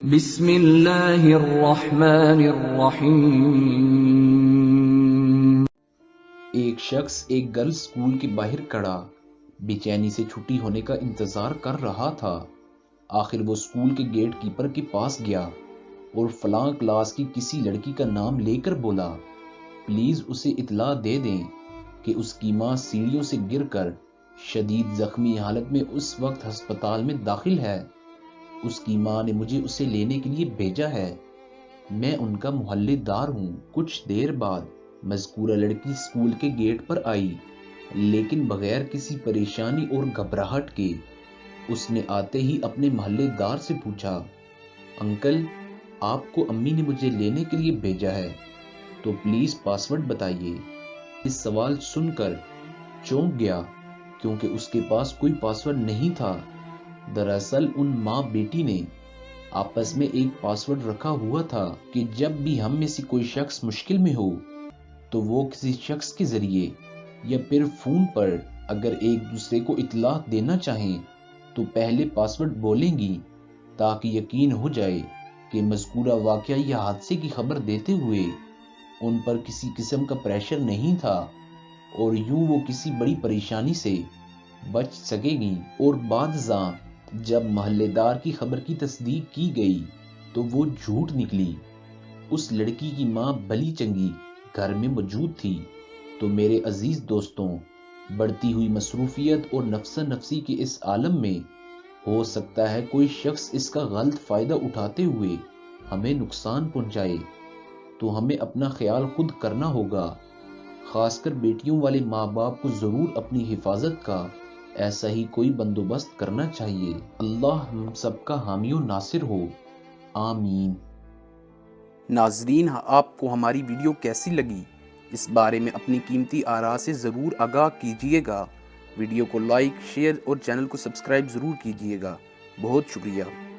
بسم اللہ الرحمن الرحیم۔ ایک شخص ایک گرلز اسکول کے باہر کھڑا بے چینی سے چھٹی ہونے کا انتظار کر رہا تھا۔ آخر وہ اسکول کے گیٹ کیپر کے پاس گیا اور فلاں کلاس کی کسی لڑکی کا نام لے کر بولا، پلیز اسے اطلاع دے دیں کہ اس کی ماں سیڑھیوں سے گر کر شدید زخمی حالت میں اس وقت ہسپتال میں داخل ہے۔ اس کی ماں نے مجھے اسے لینے کے لیے بھیجا ہے۔ میں ان کا محلے دار ہوں۔ کچھ دیر بعد مذکورہ لڑکی اسکول کے گیٹ پر آئی، لیکن بغیر کسی پریشانی اور گھبراہٹ کے۔ اس نے آتے ہی اپنے محلے دار سے پوچھا، انکل، آپ کو امی نے مجھے لینے کے لیے بھیجا ہے، تو پلیز پاسورڈ بتائیے۔ اس سوال سن کر چونک گیا کیونکہ اس کے پاس کوئی پاسورڈ نہیں تھا۔ دراصل ان ماں بیٹی نے آپس میں ایک پاسورڈ رکھا ہوا تھا کہ جب بھی ہم میں سے کوئی شخص مشکل میں ہو تو وہ کسی شخص کے ذریعے یا پھر فون پر اگر ایک دوسرے کو اطلاع دینا چاہیں تو پہلے پاسورڈ بولیں گی، تاکہ یقین ہو جائے کہ مذکورہ واقعہ یا حادثے کی خبر دیتے ہوئے ان پر کسی قسم کا پریشر نہیں تھا اور یوں وہ کسی بڑی پریشانی سے بچ سکے گی۔ اور بعد ازاں جب محلے دار کی خبر کی تصدیق کی گئی تو وہ جھوٹ نکلی۔ اس لڑکی کی ماں بھلی چنگی گھر میں موجود تھی۔ تو میرے عزیز دوستوں، بڑھتی ہوئی مصروفیت اور نفسا نفسی کے اس عالم میں ہو سکتا ہے کوئی شخص اس کا غلط فائدہ اٹھاتے ہوئے ہمیں نقصان پہنچائے، تو ہمیں اپنا خیال خود کرنا ہوگا۔ خاص کر بیٹیوں والے ماں باپ کو ضرور اپنی حفاظت کا ایسا ہی کوئی بندوبست کرنا چاہیے۔ اللہ ہم سب کا حامی و ناصر ہو، آمین۔ ناظرین، آپ کو ہماری ویڈیو کیسی لگی؟ اس بارے میں اپنی قیمتی آراء سے ضرور آگاہ کیجیے گا۔ ویڈیو کو لائک، شیئر اور چینل کو سبسکرائب ضرور کیجیے گا۔ بہت شکریہ۔